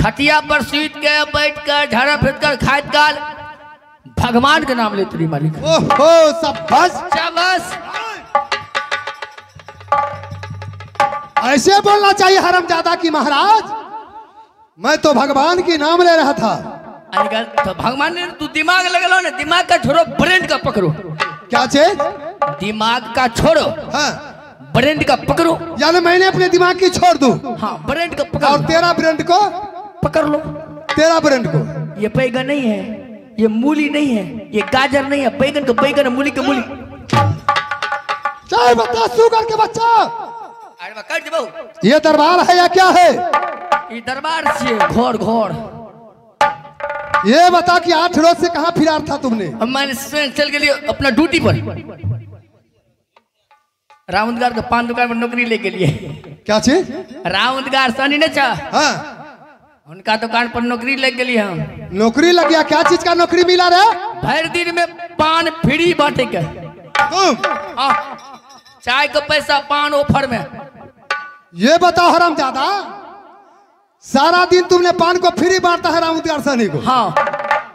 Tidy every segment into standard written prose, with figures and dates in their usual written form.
खटिया पर सीट के बैठ कर झाड़ा फिर कर खाद काल भगवान के नाम लेते मालिक। ओहो शाबाश शाबाश। ऐसे बोलना चाहिए हरामजादा की महाराज, मैं तो भगवान की नाम ले रहा था। तो भगवान ने तू दिमाग लगा ना, दिमाग का छोड़ो ब्रेन का पकड़ो। क्या चीज? दिमाग का छोड़ो, हाँ ब्रेन का पकड़ो। यानी मैंने अपने दिमाग की छोड़ दूं? हाँ ब्रेन का पकड़। और तेरा ब्रेन को पकड़ लो। तेरा ब्रेन को? ये बैगन नहीं है, ये मूली नहीं है, ये गाजर नहीं है, बैगन का बैगन है, मूली का मूली। चाहे बता सुगर के बच्चा। अरे कर दे। ये दरबार है या क्या है? ये दरबार से घोर घोर। ये बता कि 8 रोज से कहाँ फिरार था तुमने? मैंने चल के लिए अपना ड्यूटी पर रावंदगार का पान दुकान में नौकरी लेके लिए। क्या चीज? रावंदगार सनी ने चाह, हाँ उनका दुकान पर नौकरी लग गई हम। नौकरी लग गया? क्या चीज का नौकरी मिला रे? भर दिन में पान फ्री बांटे के। तुम? चाय का पैसा पान ऑफर में। ये बताओ हरामजादा, सारा दिन तुमने पान को फ्री बांटता है रामुदगार सनी को? हाँ।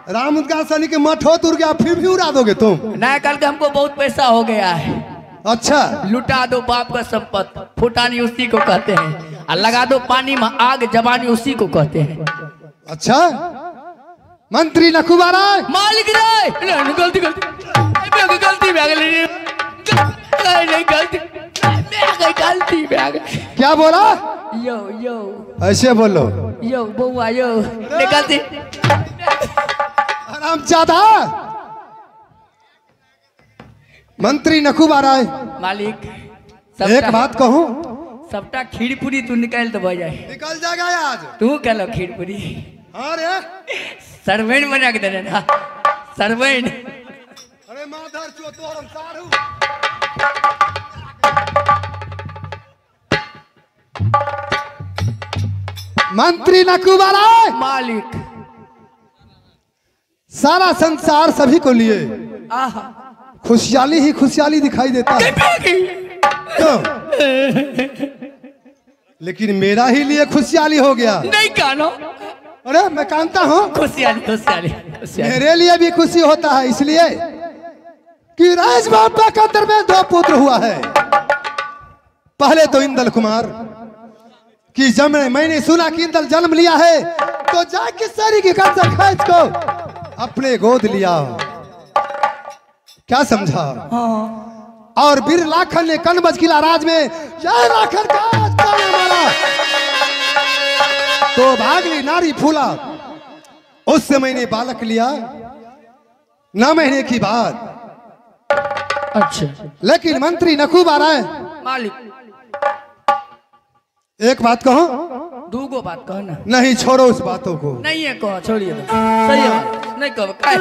रामुदगार सनी के मठ हो तुर गया फिर भी उड़ा दोगे तुम? नया कल के हमको बहुत पैसा हो गया है। अच्छा लुटा दो बाप का संपत्ति, फुटानी उसी को कहते हैं, और लगा दो पानी में आग जवानी उसी को कहते हैं। अच्छा मंत्री नखुबा राय मालिक रे गलती गलती गलती गलती गलती। क्या बोला? यो यो ऐसे बोलो। यो बउआ यो गलती। हरामजादा मंत्री नखुबा राय मालिक एक बात कहूं, सबटा खीर पूरी तू निकाल तो जाए। निकल जाएगा आज। तू कह लो खीर पूरी। अरे सर्वेंट बना के देना ना, सर्वेंट। अरे माधर चो तो हम सारू। मंत्री नखुबा राय मालिक सारा संसार सभी को लिए आहा खुशहाली ही खुशहाली दिखाई देता है क्यों? लेकिन मेरा ही लिए खुशहाली हो गया। नहीं कानो। अरे मैं कानता हूँ खुशहाली खुशहाली खुशहाली। मेरे लिए भी खुशी होता है इसलिए कि राजबाबा के अंदर में 2 पुत्र हुआ है। पहले तो इंदल कुमार कि जब मैंने सुना कि इंदल जन्म लिया है तो जाके सारी की गर्दन खींच को अपने गोद लिया। क्या समझा? हाँ। और बीर लाखन ने कनबज किला राज में जय लाखन का ताना मारा तो भागली नारी फूला। उससे मैंने बालक लिया 9 महीने की बात। अच्छा लेकिन मंत्री नखुबा राय मालिक एक बात कहो। दूगो बात कहो ना। नहीं छोड़ो उस बातों को। नहीं है कहो, छोड़िए तो। सही है नहीं कहो काय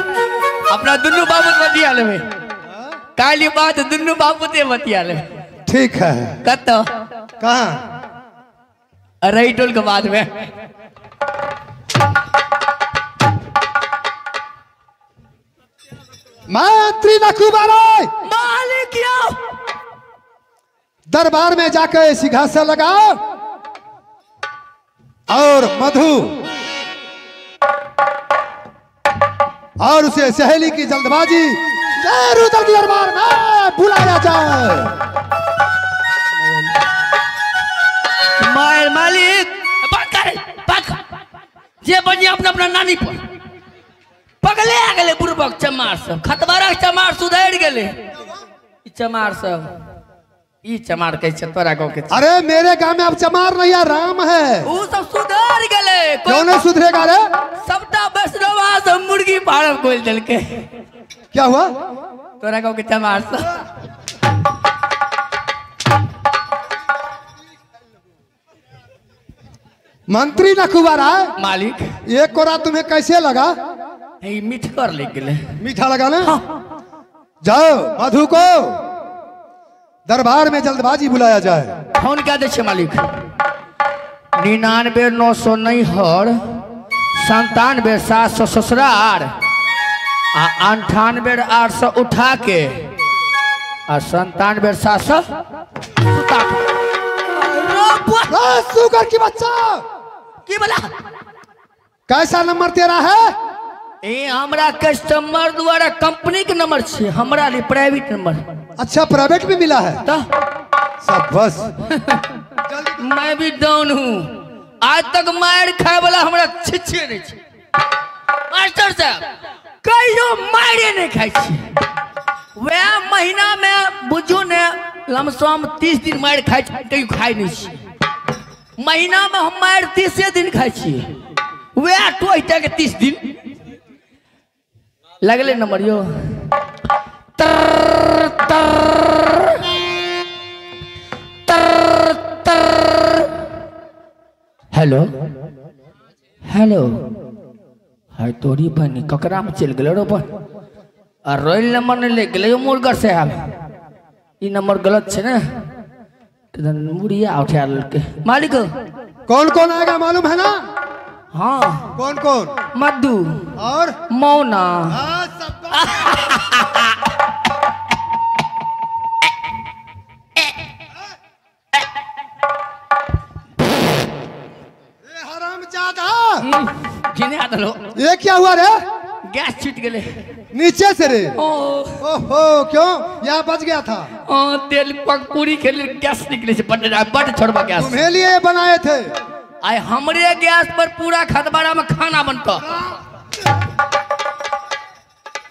अपना दुन्नु बाबू बतिया लेवे। काली बात दुन्नु बाबू ते बतिया ले। ठीक है। कतो कहाँ? अरे टोल के बाद में मंत्री नखुबा राय मालिक यो दरबार में जाकर सिंहासन लगाओ और मधु और उसे सहेली की जल्दबाजी जरूर दरबार में बुलाया जाए। मालिक बात करे बात जे बनिया अपना अपना नानी पर पगले आ गए बुर्बक चमार सब खतबारा चमार सुधर गए। चमार सब ई चमार कैसे तोरा गाँव के? अरे मेरे गांव में अब चमार नहीं है राम है। वो सब सुधर गए। क्यों नहीं सुधरेगा रे? सबटा वैष्णवा सब मुर्गी फार्म खोल दिल के। क्या हुआ? तोरा गाँव के चमार सब मंत्री नखुबा राय मालिक एक कोरा तुम्हें कैसे लगा? मीठ कर ले गए। मीठा लगा ना? हाँ। जाओ मधु को दरबार में जल्दबाजी बुलाया जाए। फोन क्या दे मालिक? 99 900 नैहर 97 700 ससुरार 98 800 उठा के और 97 700 सुता के। सुगर की बच्चा की बोला? कैसा नंबर तेरा है? ए हमरा कस्टमर द्वारा कंपनी के नंबर छे, हमरा लिए प्राइवेट नंबर। अच्छा, प्राइवेट भी मिला है? तो सब बस। मैं भी डाउन हूँ, आज तक मार खाए वाला हमरा छिछे नहीं छे। मास्टर साहब कहियो मारे नहीं खाई छे। वह महीना में बुझू ने लमसम 30 दिन मार खाई छे, कहियो खाई नहीं छे। महीना में हम मार 30 दिन खाई छे, वह टोइटा के 30 दिन लगले नंबर यो। तर तर तर तर। हेलो हेलो, हाय तोरी बहनी ककरा में चल गए रो बन, और रोल नंबर नहीं ले गए मुर्गर से। आप ये नंबर गलत है ना, मुड़िया उठा के मालिक। कौन कौन आएगा मालूम है ना? हाँ कौन कौन? मधु और मौना। हाँ, सब हरामजादा। गिने आ दलो। ये क्या हुआ रे? गैस छूट गए नीचे से रे? ओ ओहो, क्यों? यहाँ बच गया था? तेल पूरी के लिए गैस निकले से बट छोड़वा गैस। तुम्हें लिए बनाए थे? आए हमरे गैस पर पूरा खतबाड़ा में खाना बनता।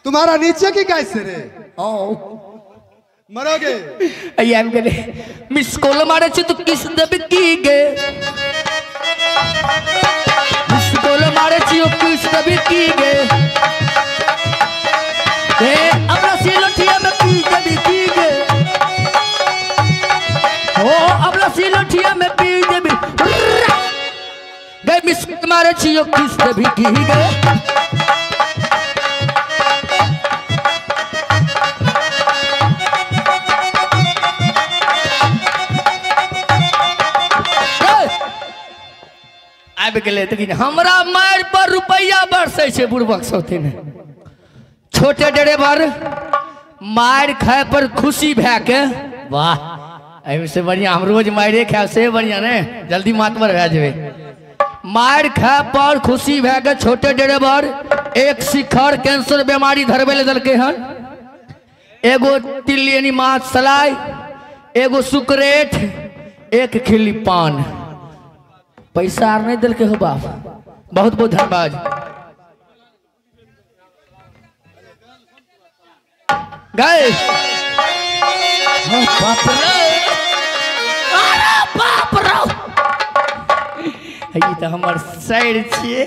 तुम्हारा नीचे की गैस से रे? ओ मरोगे। आई एम गले मिस कॉल मारे छ तो किस दब की गे, मिस कॉल मारे छ तो किस दब की गे। ए अपना सिलोठिया में किस दब की गे, ओ अपना सिलोठिया में पी दब गए। मिस मारे छ तो किस दब की गे। लेकिन हमरा मार पर रुपया बरसे छे बुढ़बक सोते ने। छोटे ड्राइवर मार खाए पर खुशी भै के, वाह एमे से बढ़िया हम रोज मारे खाए से बढ़िया ने, जल्दी मातबर भै जेबे। मार खाए पर खुशी भै के छोटे ड्राइवर एक शिखर कैंसर बीमारी धरबे ले दलके हन, एगो तिलियनी माछ सलाई, एगो सुकरेट, एक खिल्ली पान। पैसा आर नहीं दिल के हो बाप, बहुत बहुत धन्यवाद। गए बाप रे, अरे बाप रे, ये तो हमार साइड छे।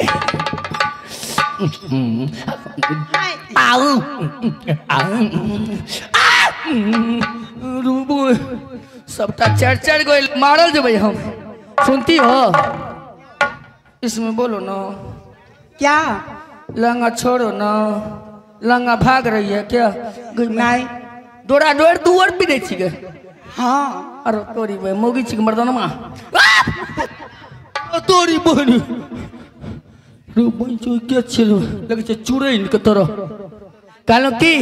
सबटा चढ़ गए मारल जब हम। सुनती हो? इसमें बोलो ना। क्या? लंगा छोड़ो ना, लंगा भाग रही है क्या? नहीं डोरा डोर दुआर भी नहीं छिके। हाँ अरे तोरी भाई मोगी छिक मर्दाना माँ तोरी बहनी रो बंचो क्या छिलो लगे छे चूरे इनके तरह। कहलो कि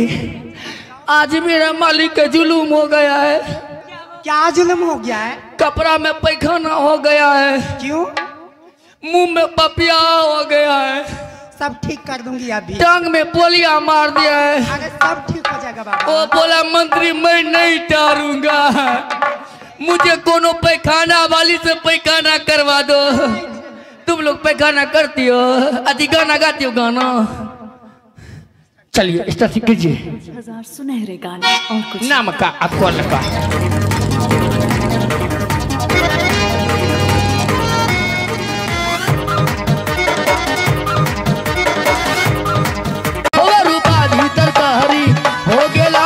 आज मेरा मालिक का जुलूम हो गया है। क्या जुल्म हो गया है? कपड़ा में पैखाना हो गया है। क्यों? मुंह में पपिया हो गया है। सब ठीक कर दूंगी अभी। टांग में पोलिया मार दिया है। अरे सब ठीक हो जाएगा बाबा। वो बोला मंत्री मैं नहीं टारूंगा, मुझे कोनो पैखाना वाली से पैखाना करवा दो। तुम लोग पैखाना करती हो, अति गाना गाती हो गाना। चलिए स्टार्ट कीजिए। 1000 सुनहरे गाने और कुछ नाम का आपको लगा। हो गेला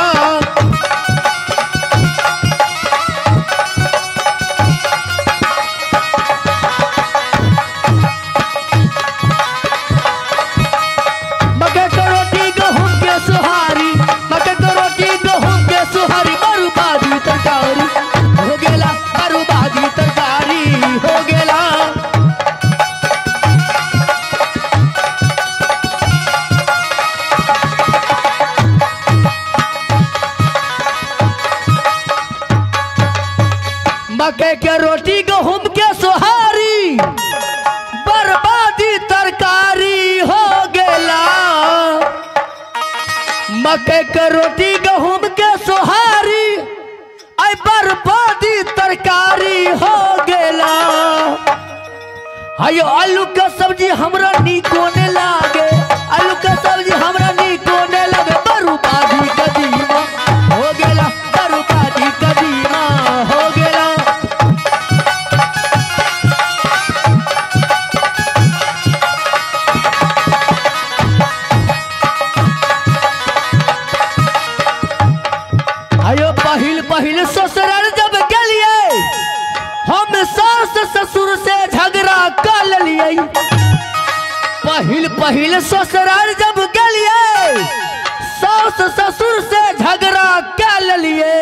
मक्के की रोटी गेहूं के सुहारी, मक्के की रोटी गेहूं के सुहारी, बर्बादी तरकारी। मकई के रोटी गहूम के सोहारी आई बर्बादी तरकारी हो गेला। आयो आलू के सब्जी हमरा नीको ने लागे, आलू के सब्जी हमरा नीको ने लागे। बर्बादी कदीमा हो गेला, बर्बादी कदीमा हो गेला। आयो पहिल पहिल ससुराल जब गेलिए हम सास ससुर से झगड़ा कर लिए। पहिल पहिल ससुराल जब गेलिए सास ससुर से झगड़ा कर लिए।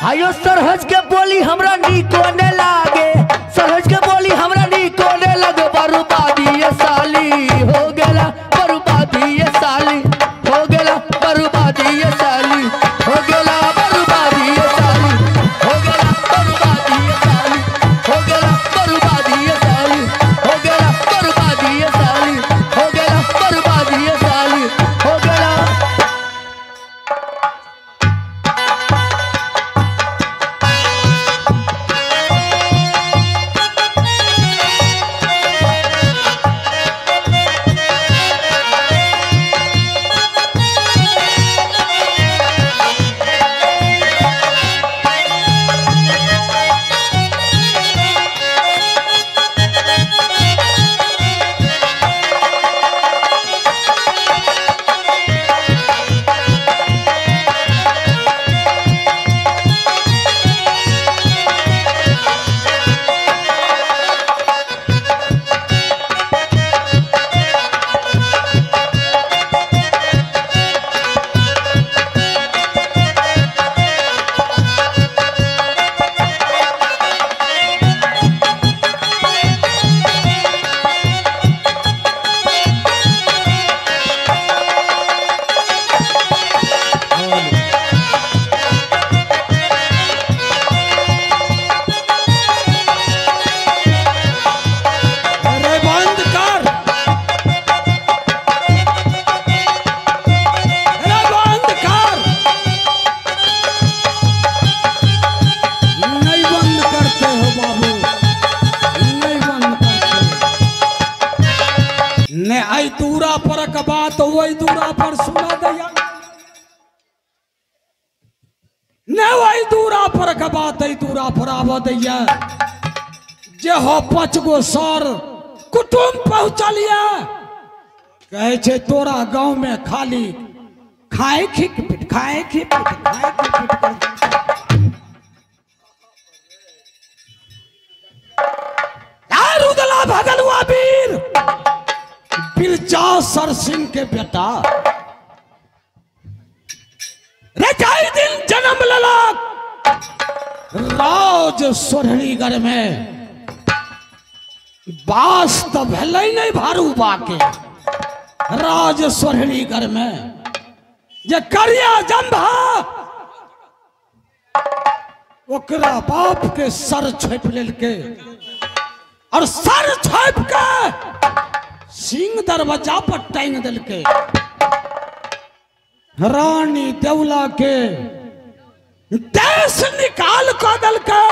आयो सरहज के बोली हमरा नीको ने लागे, सरहज के बोली हमरा नीको ने लगे। बर्बादी ये साली हो गेला, बर्बादी ये साली हो गेला, बर्बादी ये साली हो गेला, बर्बादी ये साली हो गेला, बर्बादी ये साली हो गेला, बर्बादी ये साली हो गेला, बर्बादी ये साली हो गेला, बर्बादी ये साली हो गेला। ने आई दूरा पर का बात वही दूरा पर सुना दिया, ने वही दूरा पर का बात आई दूरा पर आवा दिया। जे हो 5 गो सर कुटुंब पहुंचलिया, कहे छे तोरा गांव में खाली खाए खिक पिट, खाए खिक पिट, खाए खिक पिट। रुदला भगलुआ वीर बिरजा सर सिंह के बेटा रजाई दिन जन्म लला राज सोहनीगढ़ में। वास्तव है नहीं भारू बाके राज सोहनीगढ़ में जे करिया जंभा ओकरा बाप के सर छेप लेलके और सर छेप के सिंह दरवाजा पर टांग दिलके। रानी देवला के देश निकाल कर दिलके।